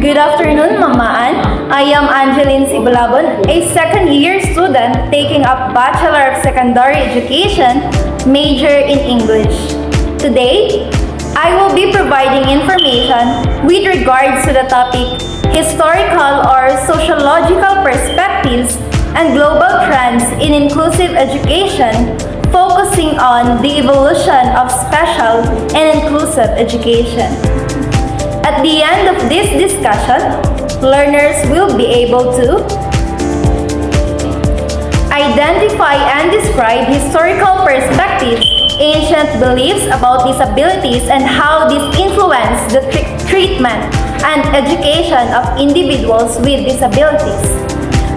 Good afternoon, Mama Ann. I am Angeline Sibulabon, a second-year student taking up Bachelor of Secondary Education, major in English. Today, I will be providing information with regards to the topic historical or sociological perspectives and global trends in inclusive education, focusing on the evolution of special and inclusive education. At the end of this discussion, learners will be able to identify and describe historical perspectives, ancient beliefs about disabilities, and how this influence the treatment and education of individuals with disabilities.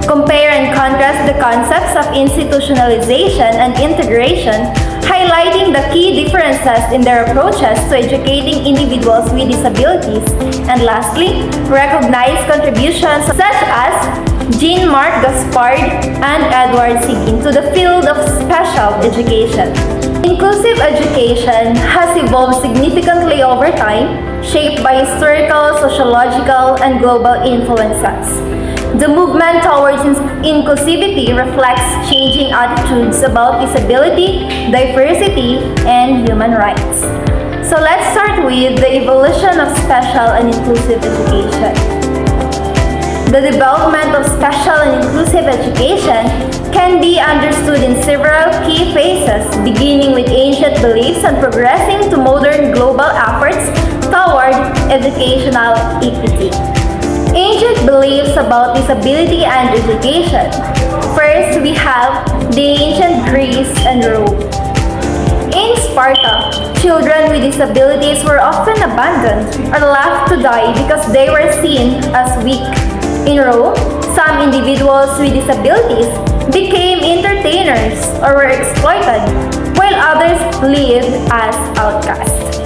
Compare and contrast the concepts of institutionalization and integration, highlighting the key differences in their approaches to educating individuals with disabilities. And lastly, recognize contributions such as Jean-Marc Gaspard and Edward Seguin to the field of special education. Inclusive education has evolved significantly over time, shaped by historical, sociological, and global influences. The movement towards inclusivity reflects changing attitudes about disability, diversity, and human rights. So let's start with the evolution of special and inclusive education. The development of special and inclusive education can be understood in several key phases, beginning with ancient beliefs and progressing to modern global efforts toward educational equity. Ancient beliefs about disability and education. First, we have the ancient Greece and Rome. In Sparta, children with disabilities were often abandoned or left to die because they were seen as weak. In Rome, some individuals with disabilities became entertainers or were exploited, while others lived as outcasts.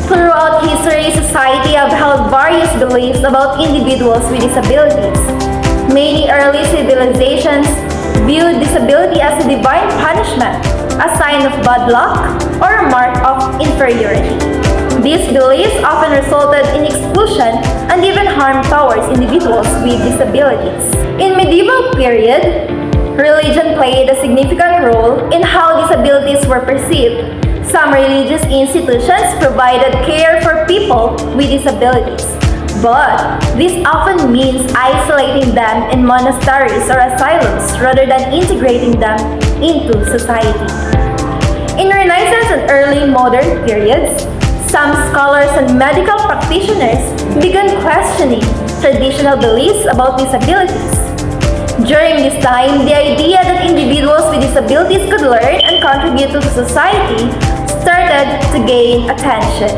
Throughout history, society have held various beliefs about individuals with disabilities. Many early civilizations viewed disability as a divine punishment, a sign of bad luck, or a mark of inferiority. These beliefs often resulted in exclusion and even harm towards individuals with disabilities. In medieval period, religion played a significant role in how disabilities were perceived. Some religious institutions provided care for people with disabilities, but this often means isolating them in monasteries or asylums rather than integrating them into society. In Renaissance and early modern periods, some scholars and medical practitioners began questioning traditional beliefs about disabilities. During this time, the idea that individuals with disabilities could learn and contribute to society started to gain attention.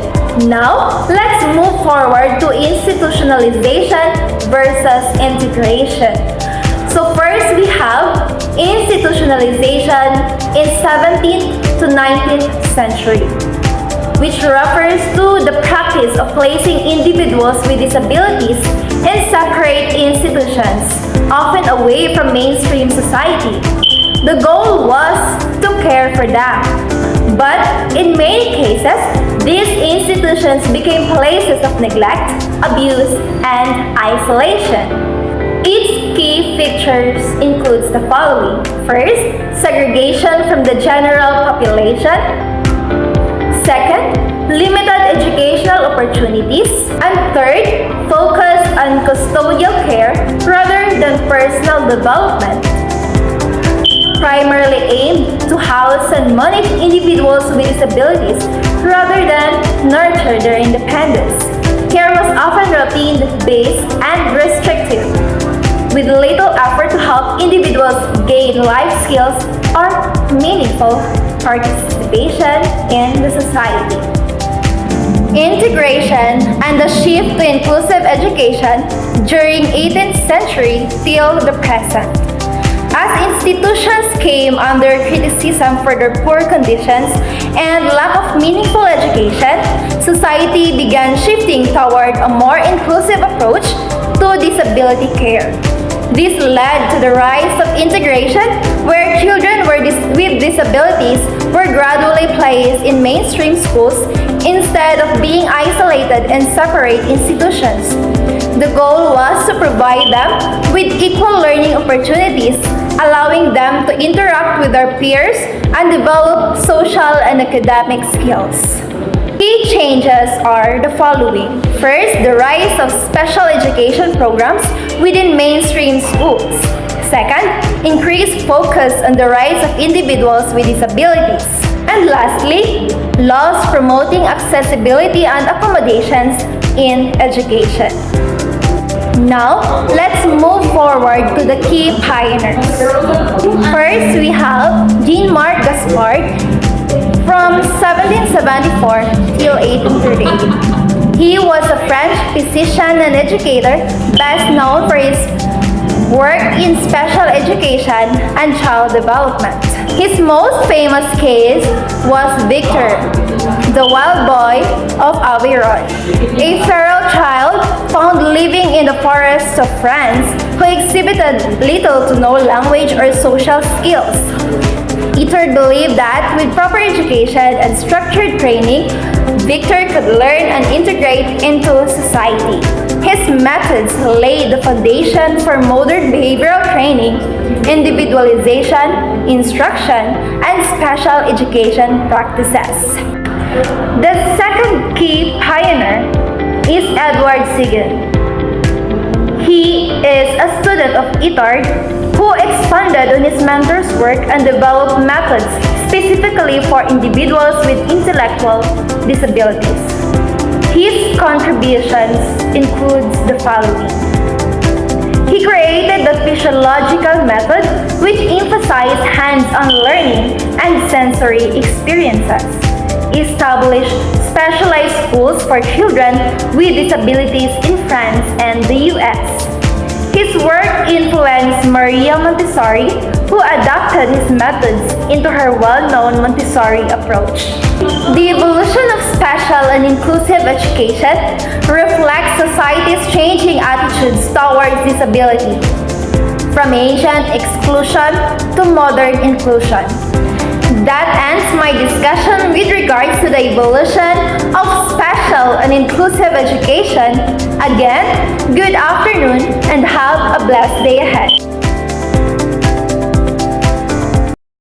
Now, let's move forward to institutionalization versus integration. So first, we have institutionalization in 17th to 19th century, which refers to the practice of placing individuals with disabilities in separate institutions, often away from mainstream society. The goal was to care for them. But in many cases, these institutions became places of neglect, abuse, and isolation. Its key features includes the following. First, segregation from the general population. Second, limited educational opportunities. And third, focus on custodial care rather than personal development. Primarily aimed to house and manage individuals with disabilities rather than nurture their independence. Care was often routine-based and restrictive, with little effort to help individuals gain life skills or meaningful participation in the society. Integration and the shift to inclusive education during 18th century till the present. As institutions came under criticism for their poor conditions and lack of meaningful education, society began shifting toward a more inclusive approach to disability care. This led to the rise of integration, where children with disabilities were gradually placed in mainstream schools instead of being isolated in separate institutions. The goal was to provide them with equal learning opportunities, allowing them to interact with their peers and develop social and academic skills. Key changes are the following. First, the rise of special education programs within mainstream schools. Second, increased focus on the rights of individuals with disabilities. And lastly, laws promoting accessibility and accommodations in education. Now, let's move forward to the key pioneers. First, we have Jean-Marc Gaspard from 1774 till 1838. He was a French physician and educator, best known for his work in special education and child development. His most famous case was Victor, the wild boy of Aveyron, a feral child found living in the forests of France who exhibited little to no language or social skills. Itard believed that with proper education and structured training, Victor could learn and integrate into society. His methods laid the foundation for modern behavioral training, individualization, instruction, and special education practices. The second key pioneer is Edward Gibbon. He is a student of Itard who expanded on his mentor's work and developed methods specifically for individuals with intellectual disabilities. His contributions includes the following. He created the physiological method which emphasized hands-on learning and sensory experiences. Established specialized schools for children with disabilities in France and the US. His work influenced Maria Montessori, who adapted his methods into her well-known Montessori approach. The evolution of special and inclusive education reflects society's changing attitudes towards disability, from ancient exclusion to modern inclusion. That ends my discussion with regards to the evolution of special and inclusive education. Again, good afternoon and have a blessed day ahead.